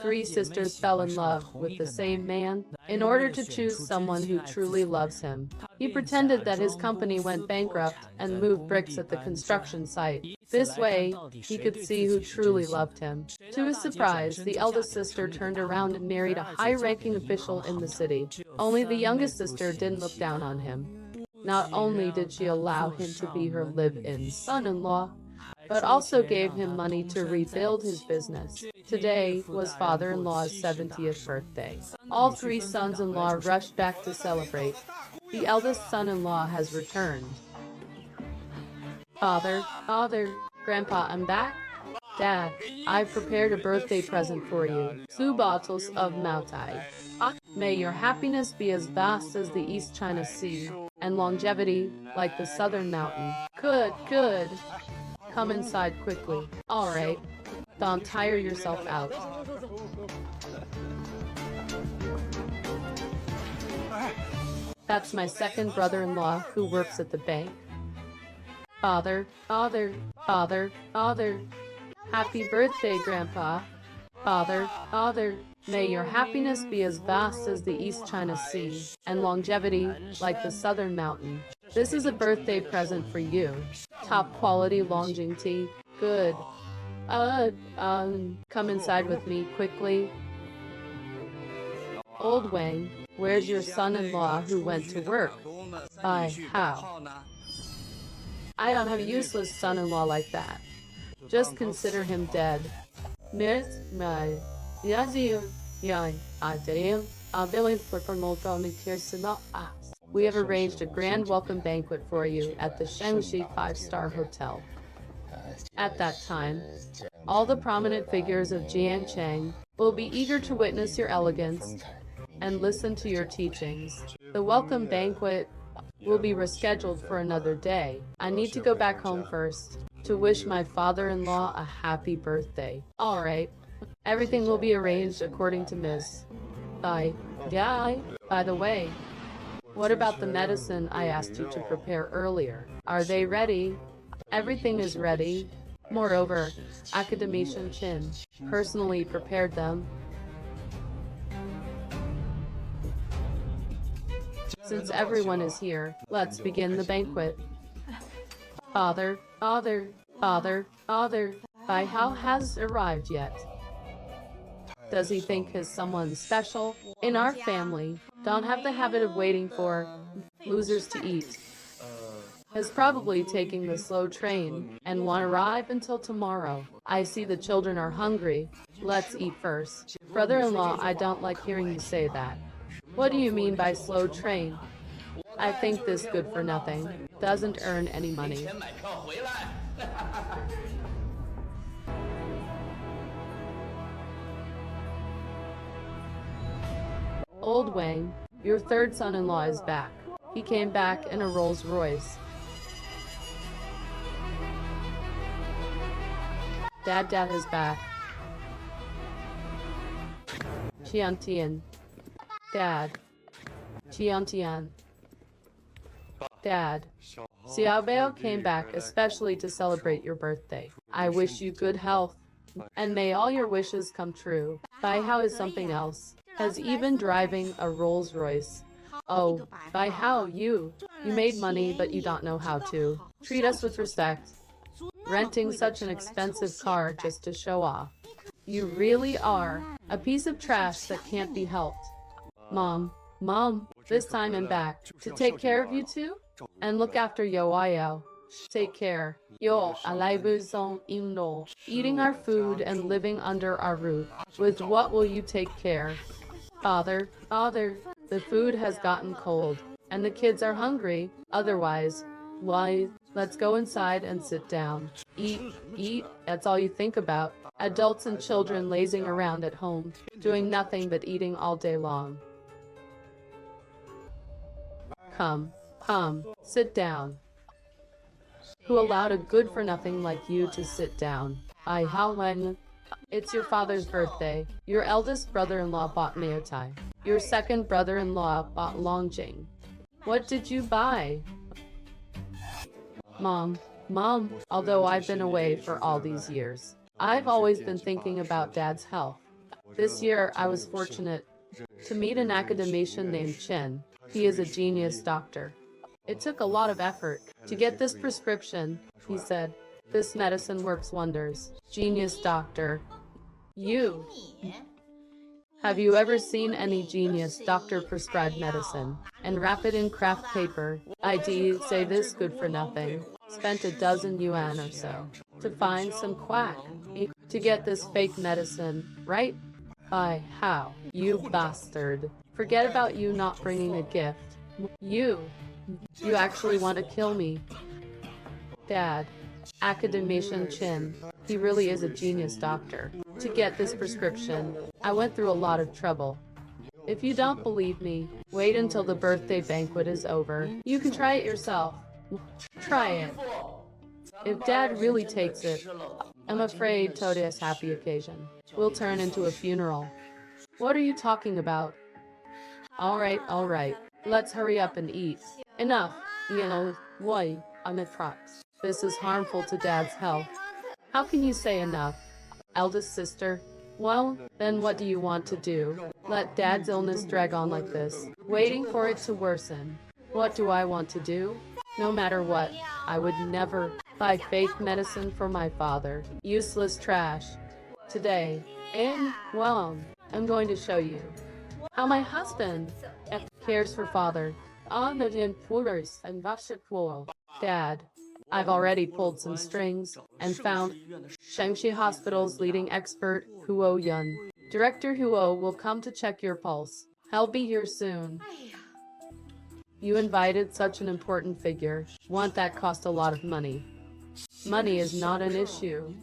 three sisters fell in love with the same man. In order to choose someone who truly loves him, he pretended that his company went bankrupt and moved bricks at the construction site. This way, he could see who truly loved him. To his surprise, the eldest sister turned around and married a high-ranking official in the city. Only the youngest sister didn't look down on him. Not only did she allow him to be her live-in son-in-law, but also gave him money to rebuild his business. Today was father-in-law's 70th birthday. All three sons-in-law rushed back to celebrate. The eldest son-in-law has returned. Father, Grandpa, I'm back. Dad, I've prepared a birthday present for you. 2 bottles of Moutai. May your happiness be as vast as the East China Sea, and longevity like the Southern Mountain. Good. Come inside quickly. Alright. Don't tire yourself out. That's my second brother-in-law who works at the bank. Father. Happy birthday, Grandpa. Father, may your happiness be as vast as the East China Sea, and longevity like the Southern Mountain. This is a birthday present for you. Top quality longevity. Good. Come inside with me quickly. Old Wang, where's your son-in-law who went to work? How? I don't have a useless son-in-law like that. Just consider him dead. We have arranged a grand welcome banquet for you at the Shangxi 5-star hotel. At that time, all the prominent figures of Jiancheng will be eager to witness your elegance and listen to your teachings. The welcome banquet will be rescheduled for another day. I need to go back home first to wish my father-in-law a happy birthday. Alright, everything will be arranged according to Miss. By the way, what about the medicine I asked you to prepare earlier? Are they ready? Everything is ready. Moreover, Academician Chin personally prepared them. Since everyone is here, let's begin the banquet. Father, Bai Hao has arrived yet. Does he think he's someone special? In our family, don't have the habit of waiting for losers to eat. Is probably taking the slow train and won't arrive until tomorrow. I see the children are hungry. Let's eat first. Brother-in-law, I don't like hearing you say that. What do you mean by slow train? I think this good for nothing doesn't earn any money. Old Wang, your third son-in-law is back. He came back in a Rolls Royce. Dad is back. Qiantian. Dad. Qiantian. Dad. Xiaobao came back especially to celebrate your birthday. I wish you good health, and may all your wishes come true. Bai Hao is something else. Has even driving a Rolls Royce. Oh, Bai Hao, you made money but you don't know how to treat us with respect. Renting such an expensive car just to show off. You really are a piece of trash that can't be helped. Mom, this time I'm back to take care of you too? And look after Yo. Take care. Yo, eating our food and living under our roof. With what will you take care? Father, the food has gotten cold, and the kids are hungry. Otherwise, why, let's go inside and sit down. Eat, that's all you think about. Adults and children lazing around at home, doing nothing but eating all day long. Come, sit down. Who allowed a good-for-nothing like you to sit down? It's your father's birthday. Your eldest brother-in-law bought Maotai. Your second brother-in-law bought Longjing. What did you buy? Mom, although I've been away for all these years, I've always been thinking about Dad's health. This year, I was fortunate to meet an academician named Chen. He is a genius doctor. It took a lot of effort to get this prescription, he said. This medicine works wonders. Genius doctor. You. Have you ever seen any genius doctor prescribe medicine and wrap it in craft paper? ID say this good for nothing. Spent a dozen yuan or so to find some quack to get this fake medicine, right? How? You bastard. Forget about you not bringing a gift. You actually want to kill me. Dad. Academician Chin. He really is a genius doctor. To get this prescription, I went through a lot of trouble. If you don't believe me, wait until the birthday banquet is over. You can try it yourself. Try it. If Dad really takes it, I'm afraid today's happy occasion will turn into a funeral. What are you talking about? All right. Let's hurry up and eat. Enough. Why? I'm at trucks. This is harmful to Dad's health. How can you say enough? Eldest sister? Well, then what do you want to do? Let Dad's illness drag on like this, waiting for it to worsen. What do I want to do? No matter what, I would never buy fake medicine for my father. Useless trash. Today, I'm going to show you how my husband cares for father. Dad, I've already pulled some strings and found Shangxi Hospital's leading expert, Huo Yun. Director Huo will come to check your pulse. He'll be here soon. You invited such an important figure. Won't that cost a lot of money? Money is not an issue.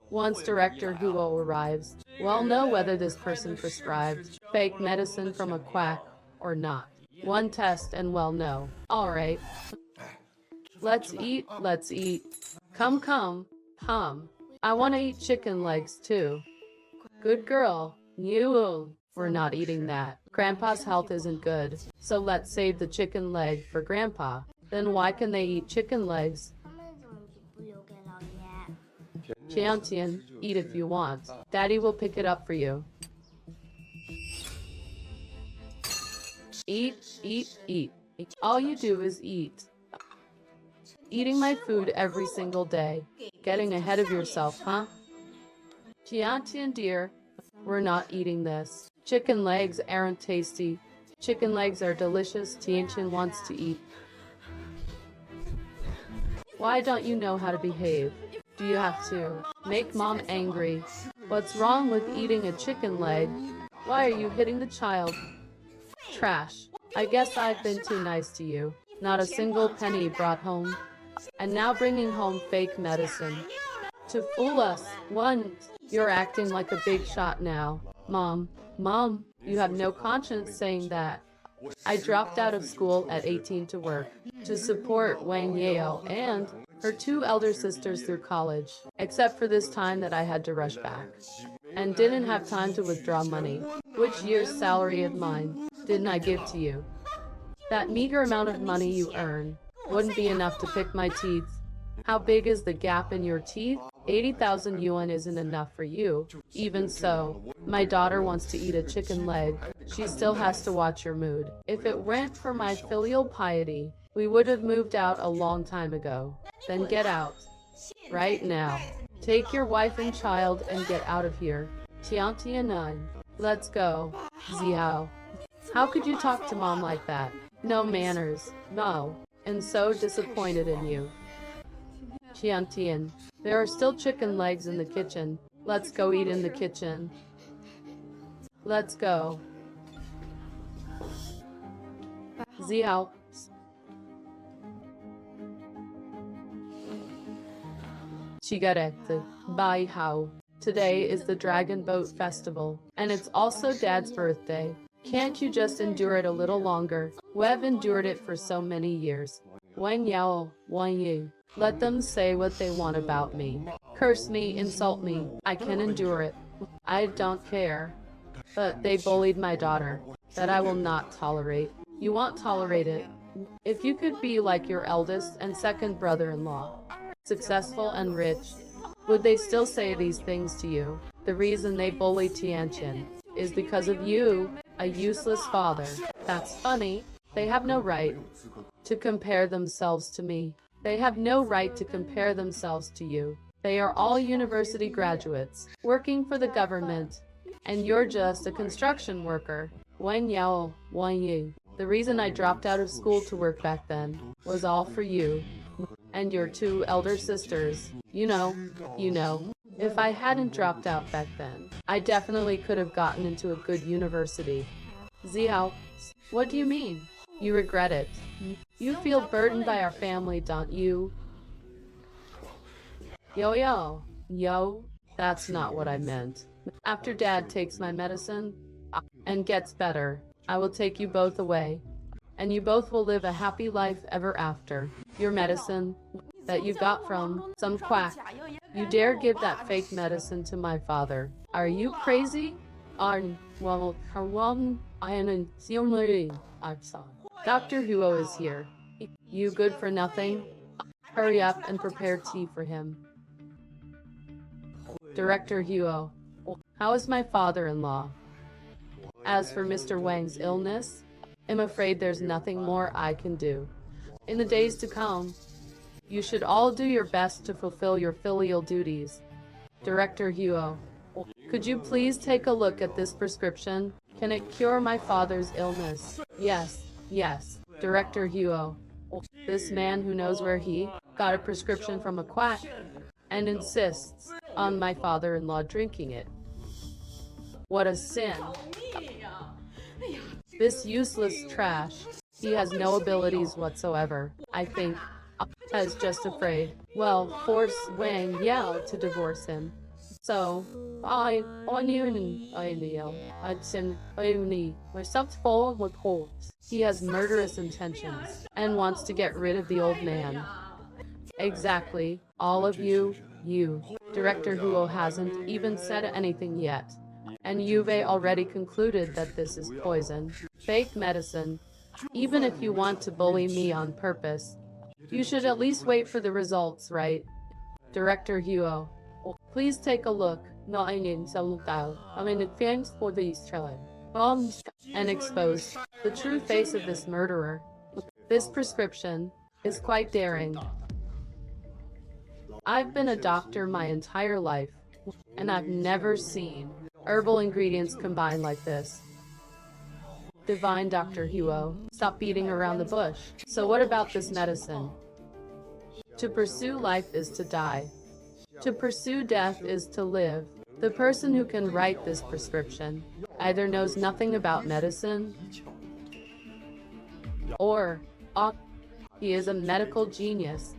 Once Director Huo arrives, we'll know whether this person prescribed fake medicine from a quack or not. One test and we'll know. All right. Let's eat. Come. I want to eat chicken legs too. Good girl. We're not eating that. Grandpa's health isn't good, so let's save the chicken leg for Grandpa. Then why can they eat chicken legs? Tiantian, eat if you want. Daddy will pick it up for you. Eat. All you do is eat. Eating my food every single day. Getting ahead of yourself, huh? Tiantian dear, we're not eating this. Chicken legs aren't tasty. Chicken legs are delicious. Tiantian wants to eat. Why don't you know how to behave? Do you have to make mom angry? What's wrong with eating a chicken leg? Why are you hitting the child? Trash. I guess I've been too nice to you. Not a single penny brought home. And now bringing home fake medicine. To fool us. You're acting like a big shot now. Mom, you have no conscience saying that. I dropped out of school at 18 to work, to support Wang Yao and her two elder sisters through college, except for this time that I had to rush back, and didn't have time to withdraw money. Which year's salary of mine didn't I give to you? That meager amount of money you earn wouldn't be enough to pick my teeth. How big is the gap in your teeth? 80,000 yuan isn't enough for you. Even so, my daughter wants to eat a chicken leg. She still has to watch her mood. If it weren't for my filial piety, we would have moved out a long time ago. Then get out. Right now. Take your wife and child and get out of here. Tiantianan. Let's go. Xiao. How could you talk to mom like that? No manners. No. And so disappointed in you. Tiantian. There are still chicken legs in the kitchen. Let's go eat in the kitchen. Let's go. Xiao. Chigarette. Bai Hao. Today is the Dragon Boat Festival, and it's also Dad's birthday. Can't you just endure it a little longer? We've endured it for so many years. Wang Yao, Wang Yu. Let them say what they want about me. Curse me, insult me. I can endure it. I don't care. But they bullied my daughter. That I will not tolerate. You won't tolerate it. If you could be like your eldest and second brother-in-law, successful and rich, Would they still say these things to you? The reason they bully Tianqin is because of you, a useless father. That's funny. They have no right to compare themselves to me. They have no right to compare themselves to you. They are all university graduates, working for the government, and you're just a construction worker. Wen Yao, Wen Yu. The reason I dropped out of school to work back then was all for you and your two elder sisters. You know, if I hadn't dropped out back then, I definitely could have gotten into a good university. Xiao, what do you mean? You regret it. You feel burdened by our family, don't you? Yo, that's not what I meant. After Dad takes my medicine and gets better, I will take you both away, and you both will live a happy life ever after. Your medicine that you got from some quack. You dare give that fake medicine to my father. Are you crazy? Dr. Huo is here. You good for nothing? Hurry up and prepare tea for him. Director Huo, how is my father-in-law? As for Mr. Wang's illness, I'm afraid there's nothing more I can do. In the days to come, you should all do your best to fulfill your filial duties. Director Huo, could you please take a look at this prescription? Can it cure my father's illness? Yes. Director Huo, this man who knows where he got a prescription from a quack and insists on my father-in-law drinking it. What a sin. This useless trash. He has no abilities whatsoever. I think is just afraid. Well, force Wang Yao to divorce him. So, he has murderous intentions and wants to get rid of the old man. Exactly, all of you. Director Huo hasn't even said anything yet. And you've already concluded that this is poison. Fake medicine. Even if you want to bully me on purpose, you should at least wait for the results, right? Director Huo, please take a look. And expose the true face of this murderer. This prescription is quite daring. I've been a doctor my entire life, and I've never seen herbal ingredients combined like this. Divine Dr. Huo, stop beating around the bush. So what about this medicine? To pursue life is to die. To pursue death is to live. The person who can write this prescription either knows nothing about medicine, or he is a medical genius.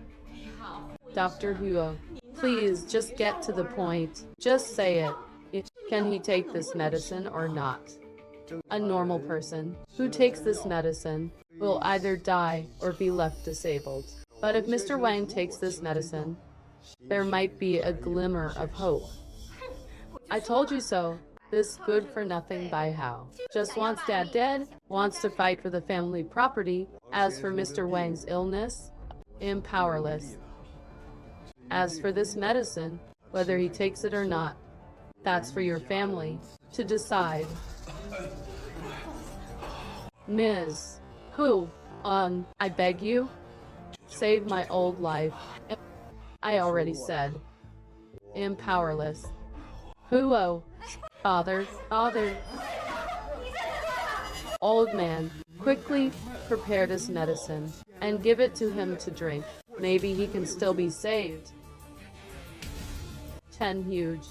Dr. Huo, please just get to the point. Just say it. Can he take this medicine or not? A normal person who takes this medicine will either die or be left disabled. But if Mr. Wang takes this medicine, there might be a glimmer of hope. I told you so. This good-for-nothing Bai Hao just wants Dad dead, wants to fight for the family property. As for Mr. Wang's illness, I'm powerless. As for this medicine, whether he takes it or not, that's for your family to decide. Ms. Hu, I beg you, save my old life. I already said, I'm powerless. Huo, father. Old man, quickly prepare this medicine and give it to him to drink. Maybe he can still be saved. 10 huge.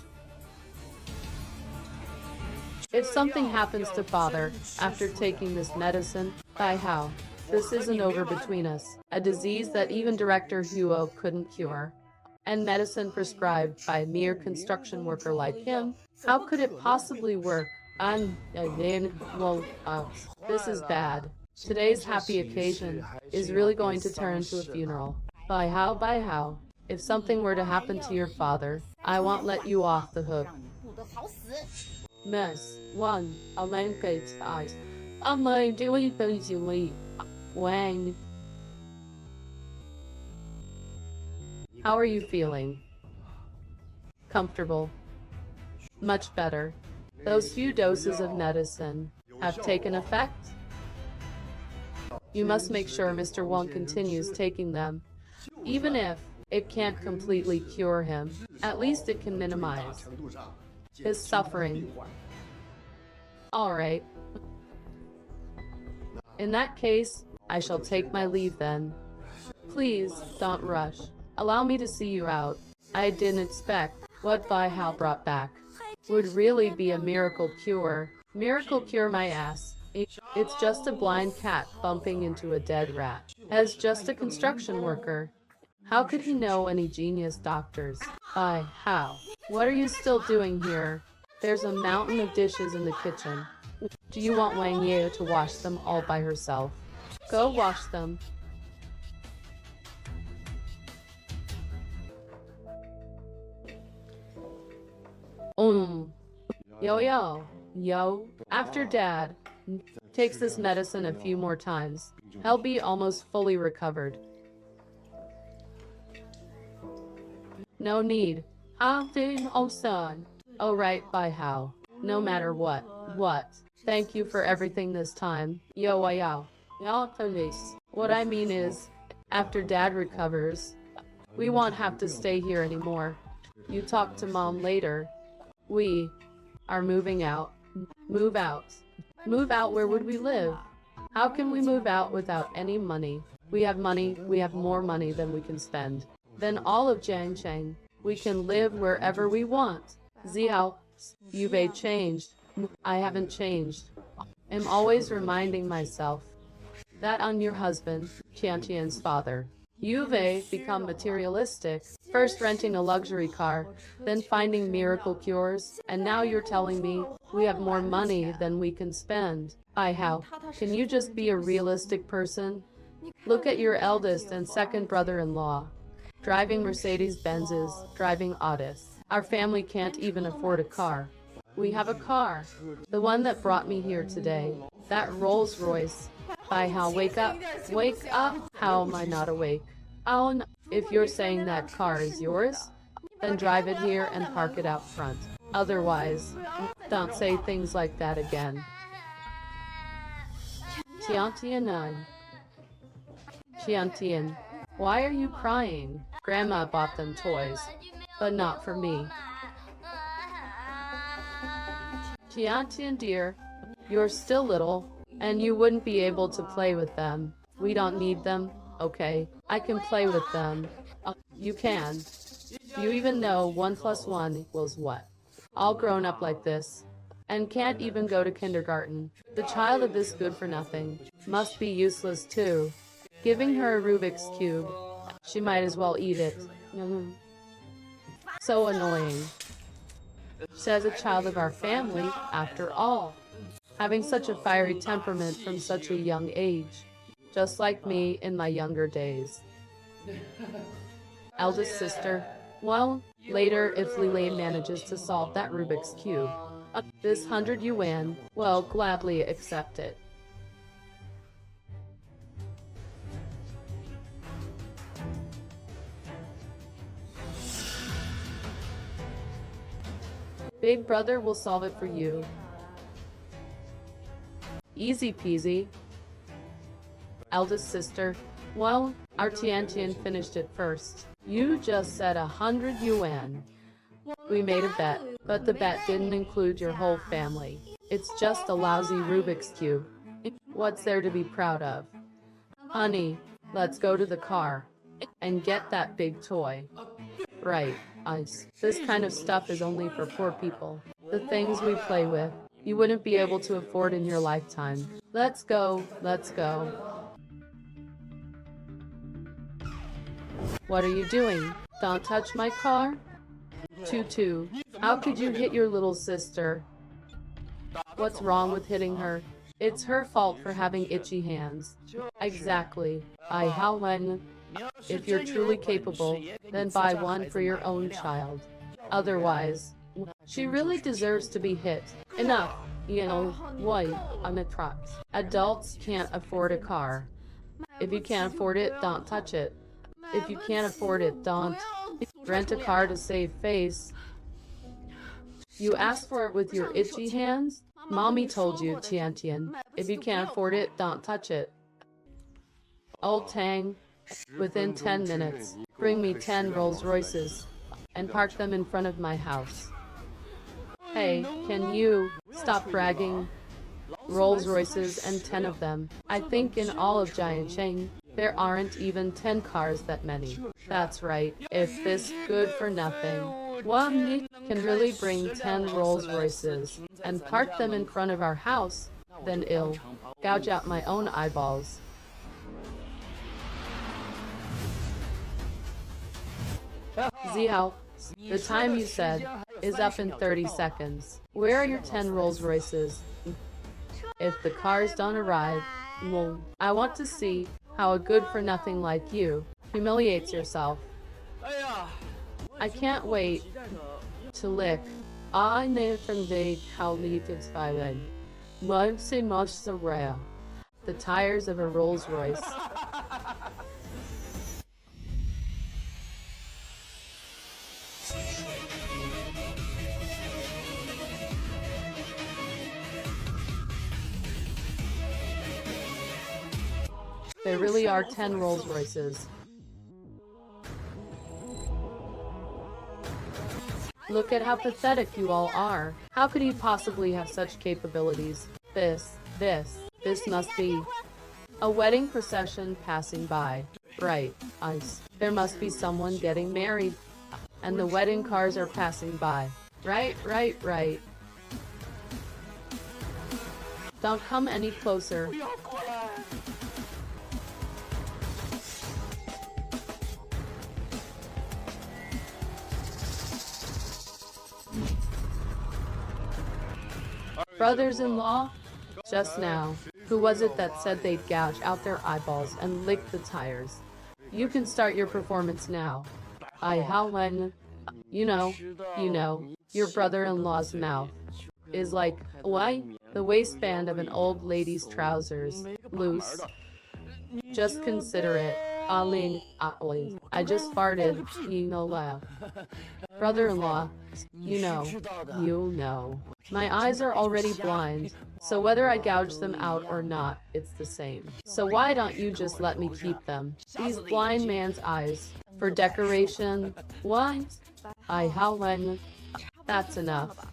If something happens to father after taking this medicine, Bai Hao, this isn't over between us. A disease that even Director Huo couldn't cure. And medicine prescribed by a mere construction worker like him, how could it possibly work? This is bad. Today's happy occasion is really going to turn into a funeral. Bai Hao, if something were to happen to your father, I won't let you off the hook. Miss, one, Wang. How are you feeling? Comfortable. Much better. Those few doses of medicine have taken effect? You must make sure Mr. Wong continues taking them. Even if it can't completely cure him, at least it can minimize his suffering. Alright. In that case, I shall take my leave then. Please, don't rush. Allow me to see you out. I didn't expect what Bai Hao brought back would really be a miracle cure. Miracle cure my ass. It's just a blind cat bumping into a dead rat. As just a construction worker. How could he know any genius doctors? Bai Hao, what are you still doing here? There's a mountain of dishes in the kitchen. Do you want Wang Yeo to wash them all by herself? Go wash them. Yo. After Dad takes this medicine a few more times, he'll be almost fully recovered. No need. Oh son. Oh right, Bai Hao. No matter what. Thank you for everything this time. Yo. Police. What I mean is, after Dad recovers, we won't have to stay here anymore. You talk to Mom later. We are moving out. Move out. Move out? Where would we live? How can we move out without any money? We have money, we have more money than we can spend. Then all of Jiangcheng. We can live wherever we want. Xiao, you've changed. I haven't changed. I'm always reminding myself that I'm your husband, Tiantian's father. You've become materialistic, first renting a luxury car, then finding miracle cures, and now you're telling me we have more money than we can spend. Bai Hao, can you just be a realistic person? Look at your eldest and second brother-in-law. Driving Mercedes-Benzes, driving Audis. Our family can't even afford a car. We have a car. The one that brought me here today. That Rolls-Royce. Bai Hao, wake up. Wake up. How am I not awake? Oh, no. If you're saying that car is yours, then drive it here and park it out front. Otherwise, don't say things like that again. Tiantian. Tiantian, why are you crying? Grandma bought them toys, but not for me. Tiantian dear, you're still little, and you wouldn't be able to play with them. We don't need them, okay? I can play with them. You can. Do you even know 1 + 1 = what? All grown up like this, and can't even go to kindergarten. The child of this good-for-nothing must be useless too. Giving her a Rubik's Cube, she might as well eat it. So annoying. Says a child of our family, after all. Having such a fiery temperament from such a young age. Just like me in my younger days. Eldest sister. Well, later if Lilane manages to solve that Rubik's Cube. This 100 yuan, well, gladly accept it. Big brother will solve it for you. Easy peasy. Eldest sister. Well, our Tiantian finished it first. You just said 100 yuan. We made a bet, but the bet didn't include your whole family. It's just a lousy Rubik's Cube. What's there to be proud of? Honey, let's go to the car and get that big toy. Right, Ice. This kind of stuff is only for poor people. The things we play with, you wouldn't be able to afford in your lifetime. Let's go, let's go. What are you doing? Don't touch my car? Tutu, how could you hit your little sister? What's wrong with hitting her? It's her fault for having itchy hands. Exactly. How when? If you're truly capable, then buy one for your own child. Otherwise, she really deserves to be hit. Enough. You know, what? I'm a truck. Adults can't afford a car. If you can't afford it, don't touch it. If you can't afford it, don't rent a car to save face. You asked for it with your itchy hands? Mommy told you, Tian Tian. If you can't afford it, don't touch it. Old Tang, within 10 minutes, bring me 10 Rolls Royces and park them in front of my house. Hey, can you stop bragging? Rolls Royces and 10 of them. I think in all of Jiancheng, there aren't even 10 cars that many. That's right. If this good for nothing one can really bring 10 Rolls Royces and park them in front of our house, then I'll gouge out my own eyeballs. Xiao, the time you said is up in 30 seconds. Where are your 10 Rolls Royces? If the cars don't arrive, well, I want to see how a good-for-nothing like you humiliates yourself. I can't wait to lick. I know from the how leave it's violent. The tires of a Rolls Royce. There really are 10 Rolls Royces. Look at how pathetic you all are. How could he possibly have such capabilities? This must be a wedding procession passing by. Right, ice. There must be someone getting married. And the wedding cars are passing by. Right. Don't come any closer. Brothers-in-law? Just now. Who was it that said they'd gouge out their eyeballs and lick the tires? You can start your performance now. How when, you know, your brother-in-law's mouth is like, why? The waistband of an old lady's trousers, loose. Just consider it. I just farted, laugh. Brother-in-law, you know. My eyes are already blind, so whether I gouge them out or not, it's the same. So why don't you just let me keep them? These blind man's eyes. For decoration? What? How when? That's enough.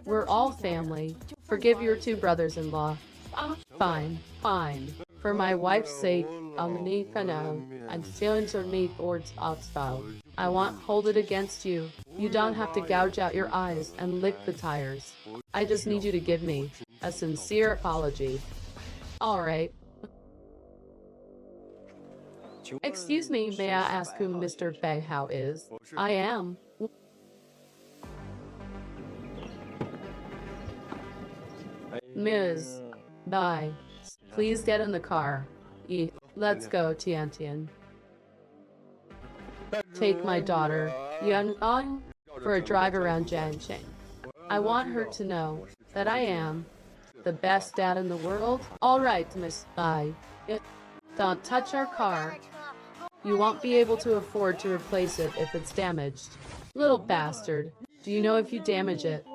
We're all family. Forgive your two brothers-in-law. Fine. For my wife's sake, I'm feeling to meet towards Oxbow. I won't hold it against you. You don't have to gouge out your eyes and lick the tires. I just need you to give me a sincere apology. Alright. Excuse me, may I ask who Mr. Fei Hao is? I am. Ms. Bai, please get in the car. Let's go, Tian Tian. Take my daughter, Yan An, for a drive around Jiancheng. I want her to know that I am the best dad in the world. Alright, Miss Bai. Don't touch our car. You won't be able to afford to replace it if it's damaged. Little bastard. Do you know if you damage it,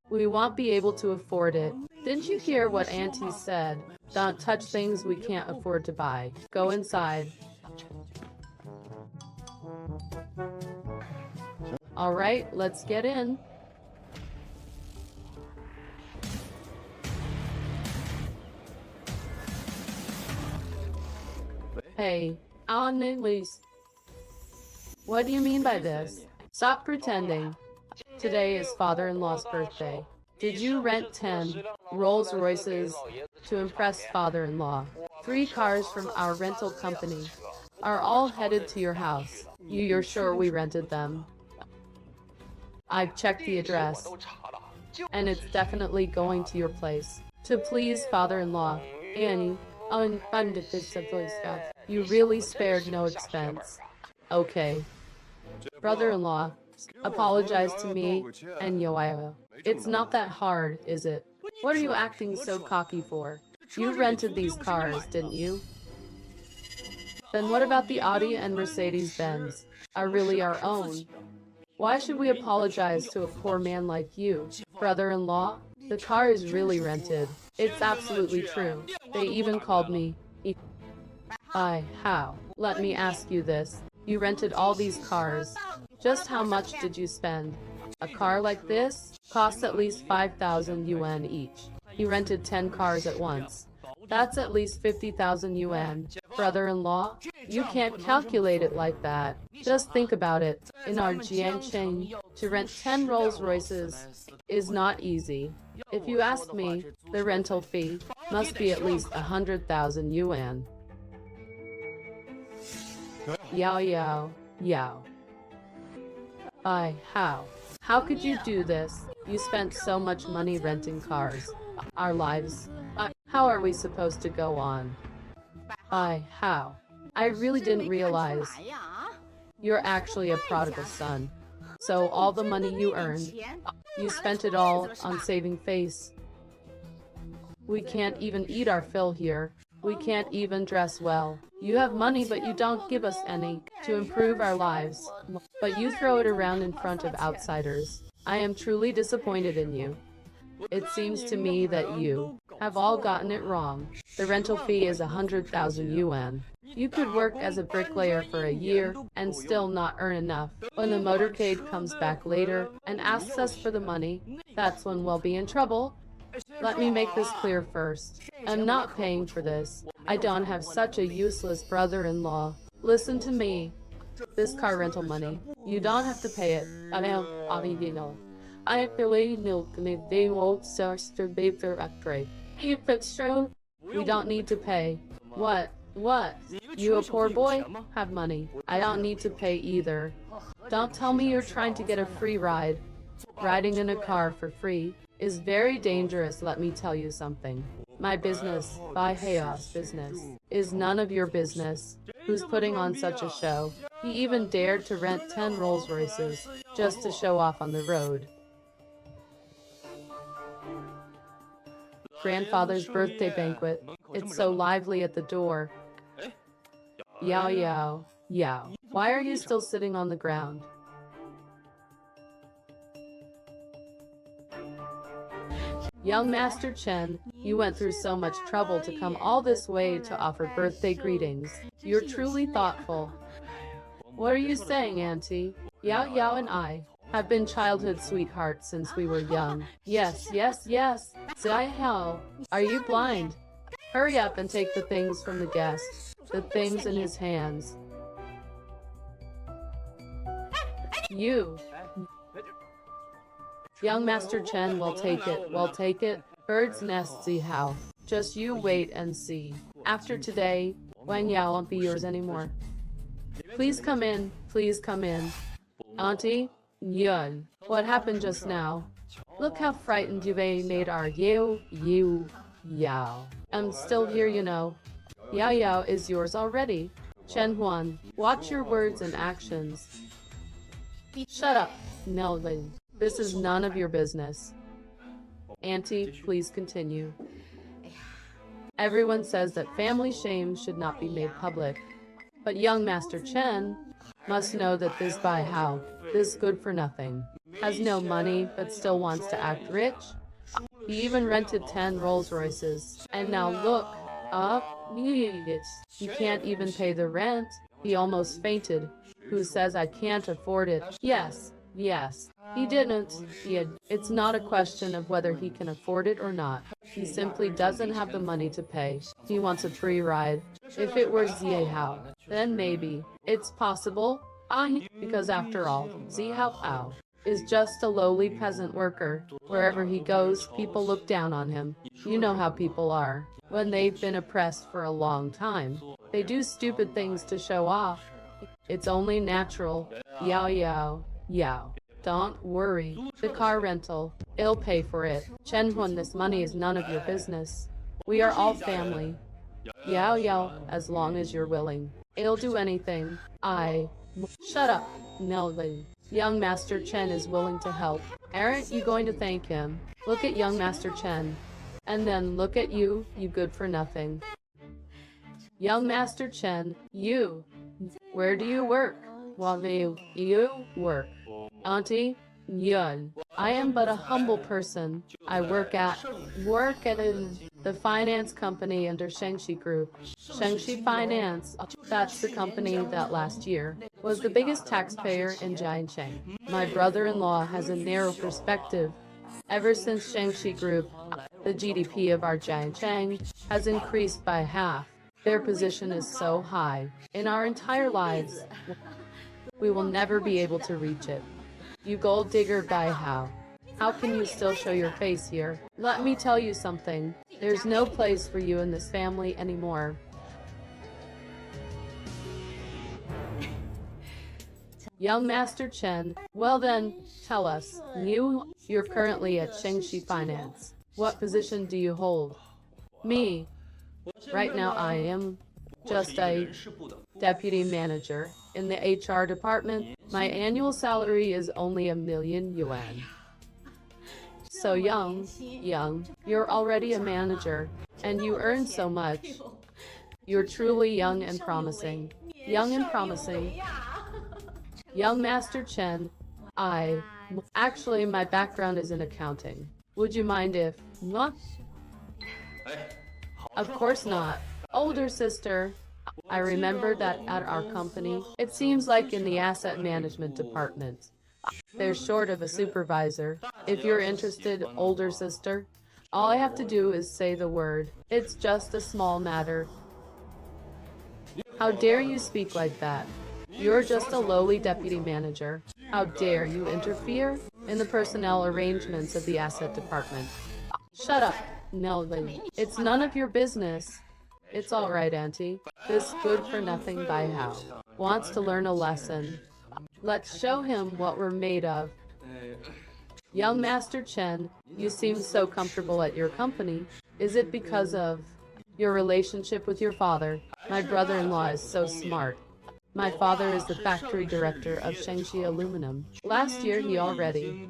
we won't be able to afford it? Didn't you hear what Auntie said? Don't touch things we can't afford to buy. Go inside. Alright, let's get in. Hey, Annalise. What do you mean by this? Stop pretending. Today is father-in-law's birthday. Did you rent 10 Rolls Royces to impress father-in-law? 3 cars from our rental company are all headed to your house. You're sure we rented them? I've checked the address, and it's definitely going to your place. To please father-in-law, Annie, you really spared no expense. Okay. Brother-in-law, apologize to me and Yoayo. It's not that hard, is it? What are you acting so cocky for? You rented these cars, didn't you? Then what about the Audi and Mercedes-Benz? Are really our own. Why should we apologize to a poor man like you, brother-in-law? The car is really rented. It's absolutely true. They even called me. How? Let me ask you this. You rented all these cars. Just how much did you spend? A car like this costs at least 5,000 yuan each. You rented 10 cars at once. That's at least 50,000 yuan. Brother-in-law, you can't calculate it like that. Just think about it. In our Jiangcheng, to rent 10 Rolls-Royces is not easy. If you ask me, the rental fee must be at least 100,000 yuan. Yao. How? How could you do this? You spent so much money renting cars. Our lives. How are we supposed to go on? How? I really didn't realize. You're actually a prodigal son. So all the money you earned, you spent it all on saving face. We can't even eat our fill here. We can't even dress well. You have money, but you don't give us any to improve our lives. But you throw it around in front of outsiders. I am truly disappointed in you. It seems to me that you have all gotten it wrong. The rental fee is 100,000 yuan. You could work as a bricklayer for a year and still not earn enough. When the motorcade comes back later and asks us for the money, that's when we'll be in trouble. Let me make this clear first. I'm not paying for this. I don't have such a useless brother-in-law. Listen to me. This car rental money, you don't have to pay it. I really know they won't start to pay for upgrade. If it's true, we don't need to pay. What? You a poor boy? Have money. I don't need to pay either. Don't tell me you're trying to get a free ride. Riding in a car for free is very dangerous, let me tell you something. My business, Baiheo's business, is none of your business. Who's putting on such a show? He even dared to rent 10 Rolls-Royces just to show off on the road. Grandfather's birthday banquet. It's so lively at the door. Yao. Why are you still sitting on the ground? Young Master Chen, you went through so much trouble to come all this way to offer birthday greetings. You're truly thoughtful. What are you saying, Auntie? Yao and I have been childhood sweethearts since we were young. Yes. Zai, are you blind? Hurry up and take the things from the guest. The things in his hands. You. Young Master Chen will take it. Bird's nest, see how. Just you wait and see. After today, Wang Yao won't be yours anymore. Please come in. Auntie? Yun. What happened just now? Look how frightened you made our Yao. I'm still here, you know. Yao is yours already. Chen Huan, watch your words and actions. Shut up, Melvin. This is none of your business. Auntie, please continue. Everyone says that family shame should not be made public. But young Master Chen must know that this Baihao, this good-for-nothing, has no money but still wants to act rich. He even rented 10 Rolls-Royces. And now look, he can't even pay the rent. He almost fainted. Who says I can't afford it? Yes. He didn't. It's not a question of whether he can afford it or not. He simply doesn't have the money to pay. He wants a free ride. If it were Zihao, then maybe. It's possible. Because after all, Zihao is just a lowly peasant worker. Wherever he goes, people look down on him. You know how people are. When they've been oppressed for a long time, they do stupid things to show off. It's only natural. Yao. Don't worry. The car rental, I'll pay for it. Chen Huan, this money is none of your business. We are all family. Yao, as long as you're willing. I'll do anything. Shut up, Melvin. Young Master Chen is willing to help. Aren't you going to thank him? Look at young Master Chen. And then look at you good for nothing. Young Master Chen, you. Where do you work? Well, you work. Auntie Yun, I am but a humble person. I work at the finance company under Shengxi Group. Shengxi Finance, that's the company that last year was the biggest taxpayer in Jiangcheng. My brother-in-law has a narrow perspective. Ever since Shengxi Group, the GDP of our Jiangcheng has increased by half. Their position is so high. In our entire lives, we will never be able to reach it. You gold digger Bai Hao. How can you still show your face here? Let me tell you something. There's no place for you in this family anymore. Young Master Chen, well then, tell us. You're currently at Shengxi Finance. What position do you hold? Me. Right now I am just a deputy manager in the HR department. My annual salary is only $1,000,000 yuan. So young, you're already a manager, and you earn so much. You're truly young and promising. Young and promising. Young Master Chen, actually my background is in accounting. Would you mind if not? Of course not. Older sister, I remember that at our company, it seems like in the asset management department, they're short of a supervisor. If you're interested, older sister, all I have to do is say the word. It's just a small matter. How dare you speak like that? You're just a lowly deputy manager. How dare you interfere in the personnel arrangements of the asset department? Shut up, Melvin. It's none of your business. It's all right, Auntie. This good-for-nothing Bai Hao wants to learn a lesson. Let's show him what we're made of. Young Master Chen, you seem so comfortable at your company. Is it because of your relationship with your father? My brother-in-law is so smart. My father is the factory director of Shengxi Aluminum. Last year, he already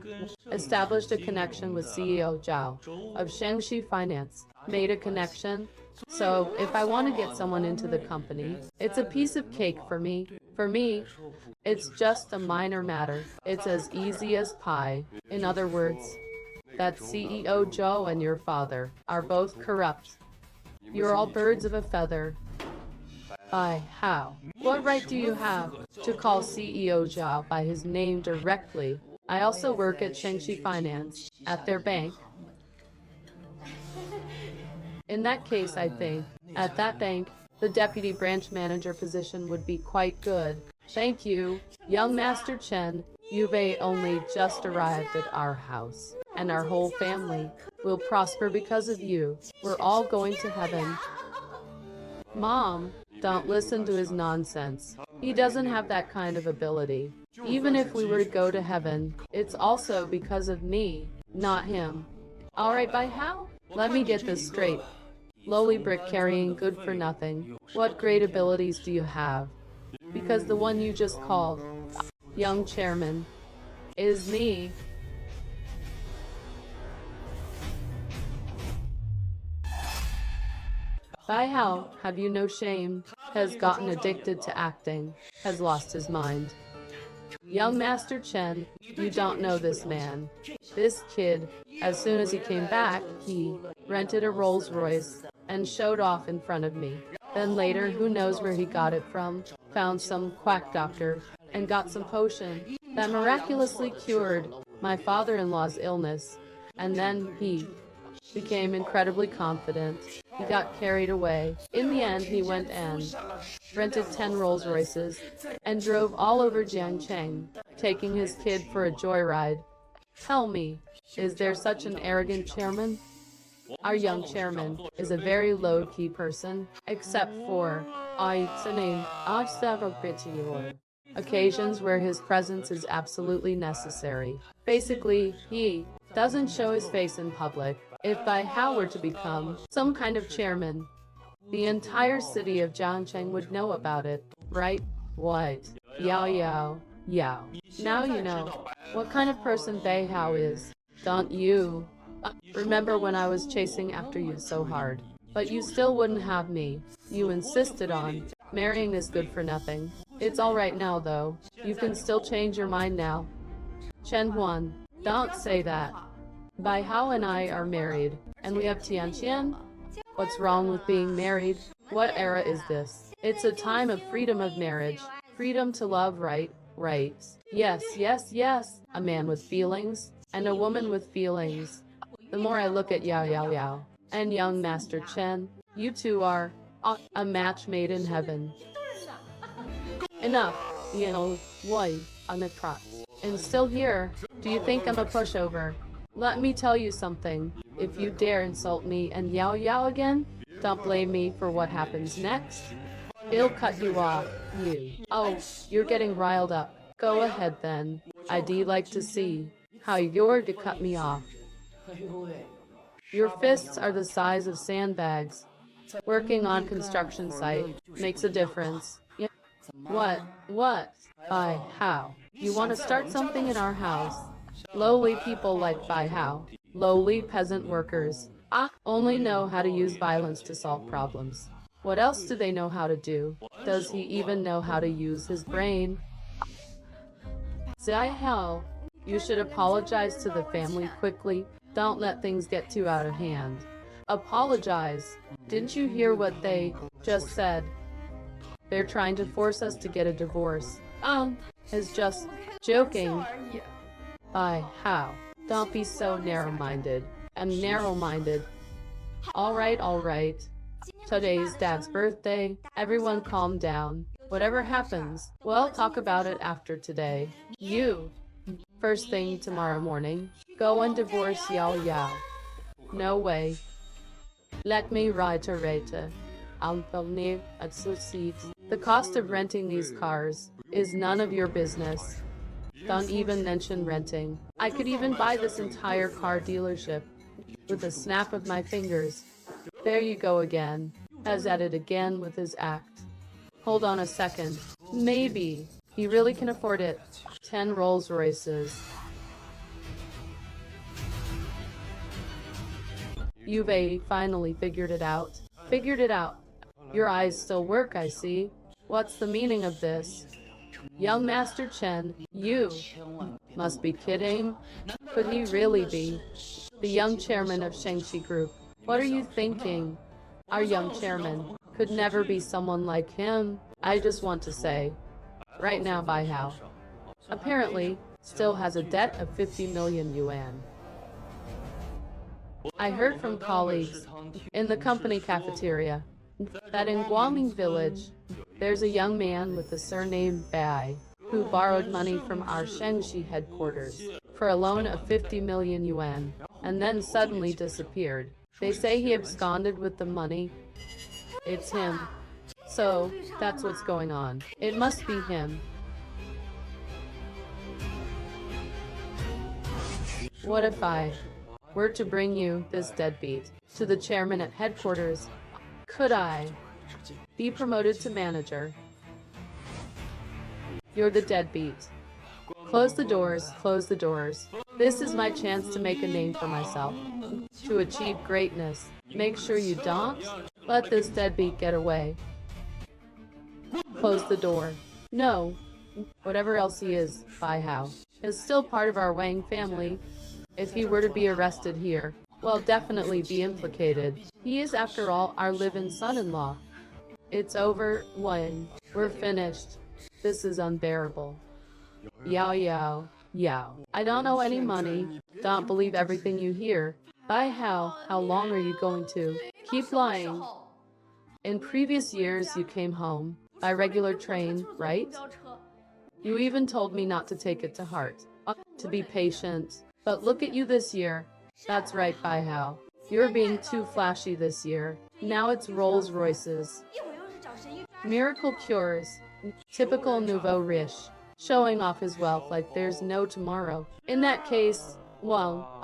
established a connection with CEO Zhao of Shengxi Finance. Made a connection. So, if I want to get someone into the company, it's a piece of cake for me. For me, it's just a minor matter. It's as easy as pie. In other words, that CEO Zhou and your father are both corrupt. You're all birds of a feather. Bai Hao, what right do you have to call CEO Zhao by his name directly? I also work at Shengxi Finance, at their bank. In that case, I think, at that bank, the deputy branch manager position would be quite good. Thank you, young Master Chen. You've only just arrived at our house, and our whole family will prosper because of you. We're all going to heaven. Mom, don't listen to his nonsense. He doesn't have that kind of ability. Even if we were to go to heaven, it's also because of me, not him. Alright, Bai Hao? Let me get this straight. Lowly brick carrying good for nothing. What great abilities do you have? Because the one you just called, young chairman, is me. Bai Hao, have you no shame? Has gotten addicted to acting, has lost his mind. Young Master Chen, you don't know this man. This kid, as soon as he came back, he rented a Rolls Royce and showed off in front of me. Then later, who knows where he got it from, found some quack doctor and got some potion that miraculously cured my father-in-law's illness. And then he became incredibly confident. He got carried away. In the end, he went and rented 10 Rolls Royces and drove all over Jiangcheng, taking his kid for a joyride. Tell me, is there such an arrogant chairman? Our young chairman is a very low-key person, except for occasions where his presence is absolutely necessary. Basically, he doesn't show his face in public. If Bai Hao were to become some kind of chairman, the entire city of Jiangcheng would know about it, right? What? Yao. Now you know what kind of person Bai Hao is, don't you? Remember when I was chasing after you so hard, but you still wouldn't have me. You insisted on marrying this good for nothing. It's all right now though. You can still change your mind now. Chen Huan, don't say that. Bai Hao and I are married, and we have Tianqian. What's wrong with being married? What era is this? It's a time of freedom of marriage, freedom to love, right? Yes, yes, yes, a man with feelings, and a woman with feelings. The more I look at Yao and young Master Chen, you two are a match made in heaven. Enough, why, on the trot. And still here, do you think I'm a pushover? Let me tell you something, if you dare insult me and Yao again, don't blame me for what happens next. He'll cut you off, you. Oh, you're getting riled up. Go ahead then. I'd like to see how you're to cut me off. Your fists are the size of sandbags. Working on construction site makes a difference. What? Bai Hao. You want to start something in our house? Lowly people like Bai Hao, lowly peasant workers, only know how to use violence to solve problems. What else do they know how to do? Does he even know how to use his brain? Bai Hao, you should apologize to the family quickly. Don't let things get too out of hand. Apologize. Didn't you hear what they just said? They're trying to force us to get a divorce. Is just joking. Bai Hao, don't be so narrow-minded. I'm narrow-minded. All right. Today's Dad's birthday. Everyone calm down. Whatever happens, we'll talk about it after today. You, first thing tomorrow morning, go and divorce Yao. No way. Let me reiterate. The cost of renting these cars is none of your business. Don't even mention renting. I could even buy this entire car dealership with a snap of my fingers. There you go again. Has at it again with his act. Hold on a second. Maybe he really can afford it. 10 Rolls Royces. You've finally figured it out. Your eyes still work, I see. What's the meaning of this? Young Master Chen, you must be kidding. Could he really be the young chairman of Shangxi Group? What are you thinking? Our young chairman could never be someone like him. I just want to say, right now Bai Hao apparently still has a debt of 50 million yuan. I heard from colleagues in the company cafeteria that in Guangming village, there's a young man with the surname Bai who borrowed money from our Shangxi headquarters for a loan of 50 million yuan and then suddenly disappeared. They say he absconded with the money. It's him. So, that's what's going on. It must be him. What if I were to bring you, this deadbeat, to the chairman at headquarters? Could I be promoted to manager? You're the deadbeat. Close the doors. This is my chance to make a name for myself. To achieve greatness. Make sure you don't let this deadbeat get away. Close the door. No. Whatever else he is, Bai Hao, is still part of our Wang family. If he were to be arrested here, well, definitely be implicated. He is, after all, our live-in son-in-law. It's over, Wang. We're finished. This is unbearable. Yao. I don't owe any money. Don't believe everything you hear. Bai Hao, how long are you going to keep lying? In previous years, you came home by regular train, right? You even told me not to take it to heart, to be patient. But look at you this year. That's right, Bai Hao. You're being too flashy this year. Now it's Rolls Royces. Miracle cures. Typical nouveau riche. Showing off his wealth like there's no tomorrow. In that case, well,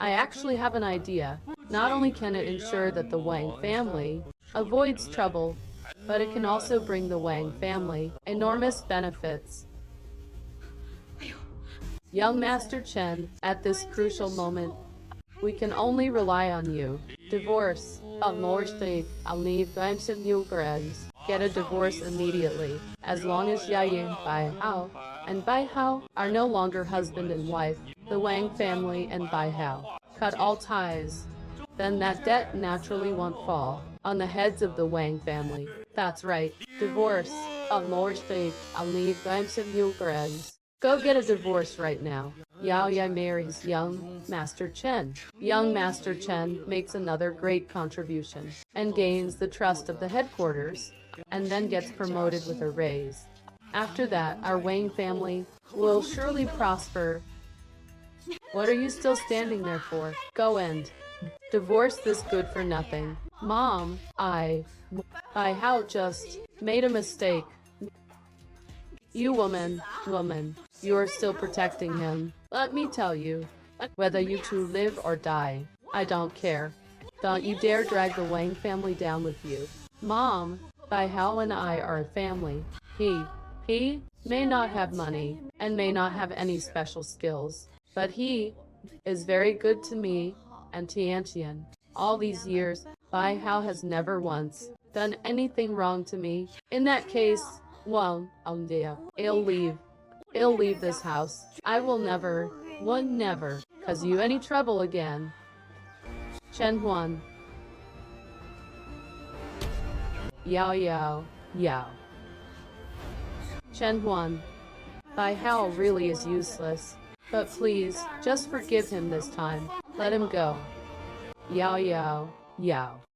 I actually have an idea. Not only can it ensure that the Wang family avoids trouble, but it can also bring the Wang family enormous benefits. Young Master Chen, at this crucial moment, we can only rely on you. Divorce. I'll leave new friends. Get a divorce immediately. As long as Bai Hao and Bai Hao are no longer husband and wife. The Wang family and Bai Hao cut all ties. Then that debt naturally won't fall on the heads of the Wang family. That's right, divorce. A large fake, I'll leave banks of new friends. Go get a divorce right now. Yao Yai marries young Master Chen. Young Master Chen makes another great contribution and gains the trust of the headquarters, and then gets promoted with a raise. After that, our Wang family will surely prosper. What are you still standing there for? Go and divorce this good for nothing. Mom, I how just made a mistake. You woman, you're still protecting him. Let me tell you, whether you two live or die, I don't care. Don't you dare drag the Wang family down with you. Mom, Bai Hao and I are a family. He may not have money and may not have any special skills, but he is very good to me and Tiantian. All these years, Bai Hao has never once done anything wrong to me. In that case, well, I'll leave this house. I will never cause you any trouble again. Chen Huan. Yao. Chen Huan. Bai Hao really is useless. But please, just forgive him this time. Let him go. Yao.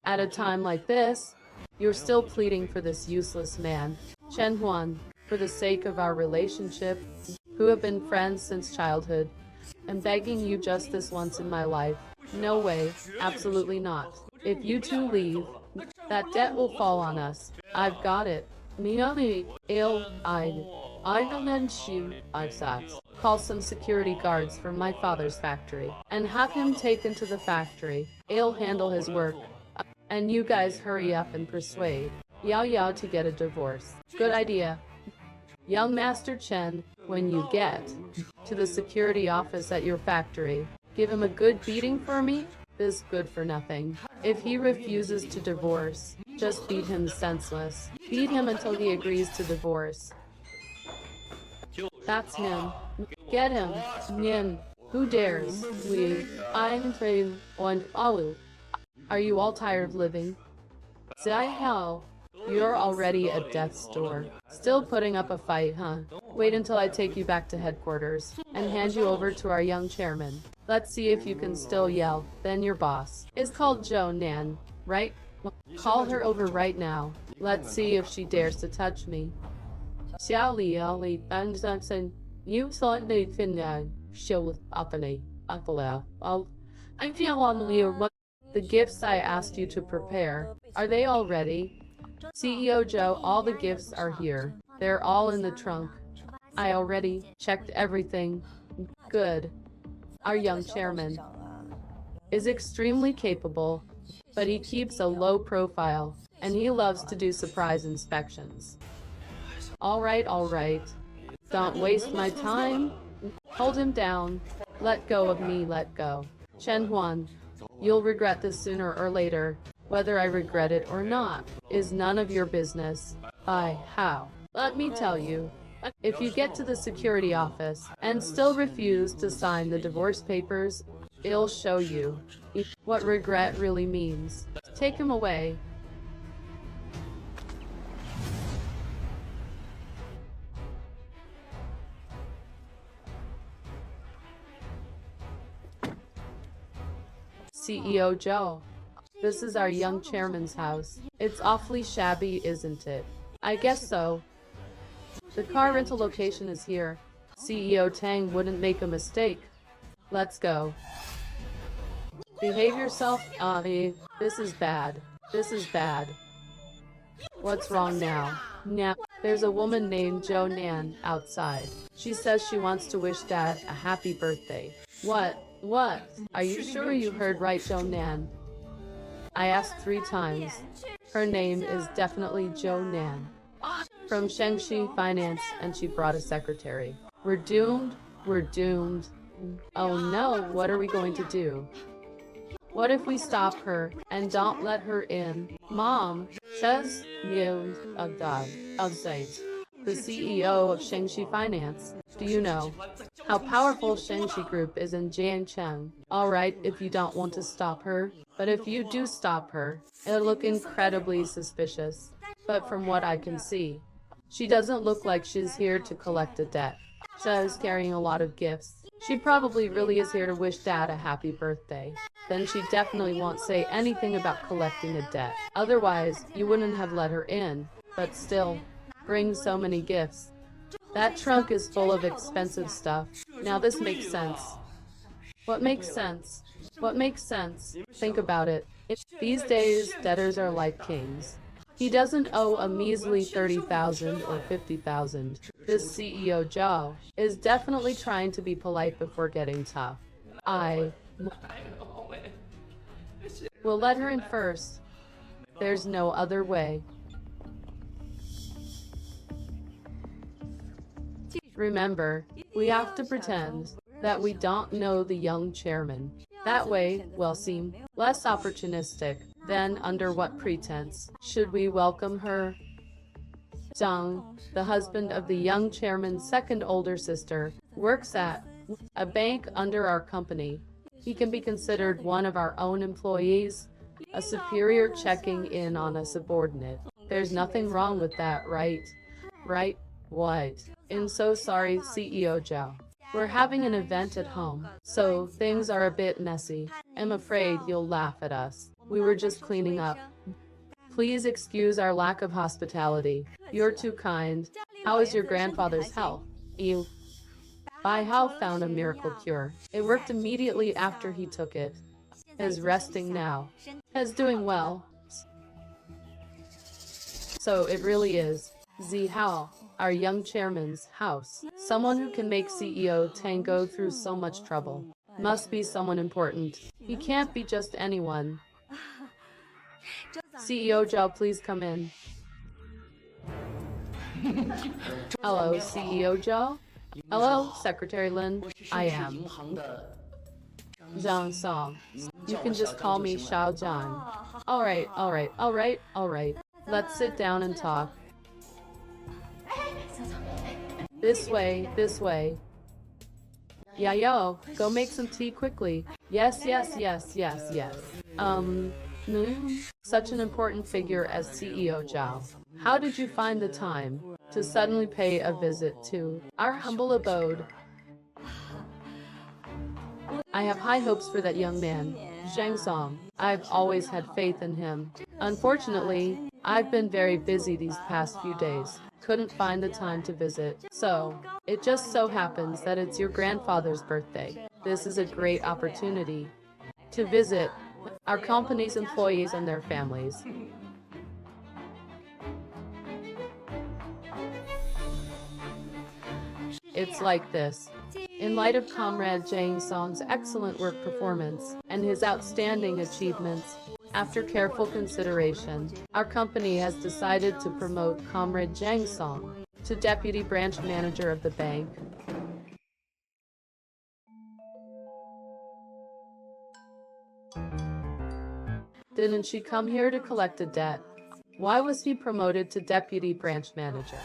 At a time like this, you're still pleading for this useless man. Chen Huan, for the sake of our relationship, who have been friends since childhood, I'm begging you just this once in my life. No way, absolutely not. If you two leave, that debt will fall on us. I've got it. Call some security guards from my father's factory and have him taken to the factory. I'll handle his work. And you guys hurry up and persuade Yao to get a divorce. Good idea. Young Master Chen, when you get to the security office at your factory, give him a good beating for me. This good for nothing. If he refuses to divorce, just beat him senseless. Beat him until he agrees to divorce. That's him. Get him. Nien. Who dares? I'm trained on Alu. Are you all tired of living? Zai Hao, you're already at death's door. Still putting up a fight, huh? Wait until I take you back to headquarters and hand you over to our young chairman. Let's see if you can still yell. Then your boss is called Zhou Nan, right? Call her over right now. Let's see if she dares to touch me. Xiao Li Ban Zhangsen, you saw the Finland show up in a I feel on the gifts I asked you to prepare. Are they all ready? CEO Joe, all the gifts are here. They're all in the trunk. I already checked everything. Good. Our young chairman is extremely capable, but he keeps a low profile, and he loves to do surprise inspections. All right. Don't waste my time. Hold him down. Let go of me, let go. Chen Huan, you'll regret this sooner or later. Whether I regret it or not is none of your business. How? Let me tell you. If you get to the security office and still refuse to sign the divorce papers, it'll show you what regret really means. Take him away. CEO Joe, this is our young chairman's house. It's awfully shabby, isn't it? I guess so. The car rental location is here. CEO Tang wouldn't make a mistake. Let's go. Behave yourself, Avi. This is bad. What's wrong now? There's a woman named Zhou Nan outside. She says she wants to wish Dad a happy birthday. What? Are you sure you heard right, Zhou Nan? I asked 3 times. Her name is definitely Zhou Nan. From Shengxi Finance, and she brought a secretary. We're doomed. Oh no, what are we going to do? What if we stop her and don't let her in? Mom, says Liu of Saint, the CEO of Shengxi Finance. Do you know how powerful Shengxi Group is in Jiangcheng? Alright, if you don't want to stop her, but if you do stop her, it'll look incredibly suspicious. But from what I can see, she doesn't look like she's here to collect a debt. She's carrying a lot of gifts. She probably really is here to wish Dad a happy birthday. Then she definitely won't say anything about collecting a debt. Otherwise, you wouldn't have let her in. But still, bring so many gifts. That trunk is full of expensive stuff. Now this makes sense. What makes sense? What makes sense? Think about it. These days, debtors are like kings. He doesn't owe a measly 30,000 or 50,000. This CEO Joe is definitely trying to be polite before getting tough. I will let her in first. There's no other way. Remember, we have to pretend that we don't know the young chairman. That way, we'll seem less opportunistic. Then, under what pretense should we welcome her? Zhang, the husband of the young chairman's second older sister, works at a bank under our company. He can be considered one of our own employees, a superior checking in on a subordinate. There's nothing wrong with that, right? Right? What? I'm so sorry, CEO Zhao. We're having an event at home, so things are a bit messy. I'm afraid you'll laugh at us. We were just cleaning up. Please excuse our lack of hospitality. You're too kind. How is your grandfather's health? Bai Hao found a miracle cure. It worked immediately after he took it. Is resting now. Is doing well. So it really is. Hao, our young chairman's house. Someone who can make CEO Tang go through so much trouble. Must be someone important. He can't be just anyone. CEO Zhao, please come in. Hello, CEO Zhao. Hello, Secretary Lin. I am Zhang Song. You can just call me Xiao Zhang. Alright. Let's sit down and talk. This way. Yeah, yo, go make some tea quickly. Yes. Such an important figure as CEO Zhao. How did you find the time to suddenly pay a visit to our humble abode? I have high hopes for that young man, Zhang Song. I've always had faith in him. Unfortunately, I've been very busy these past few days. Couldn't find the time to visit. So, it just so happens that it's your grandfather's birthday. This is a great opportunity to visit our company's employees and their families. It's like this. In light of Comrade Zhang Song's excellent work performance and his outstanding achievements, after careful consideration, our company has decided to promote Comrade Zhang Song to Deputy Branch Manager of the bank. Didn't she come here to collect a debt? Why was he promoted to Deputy Branch Manager?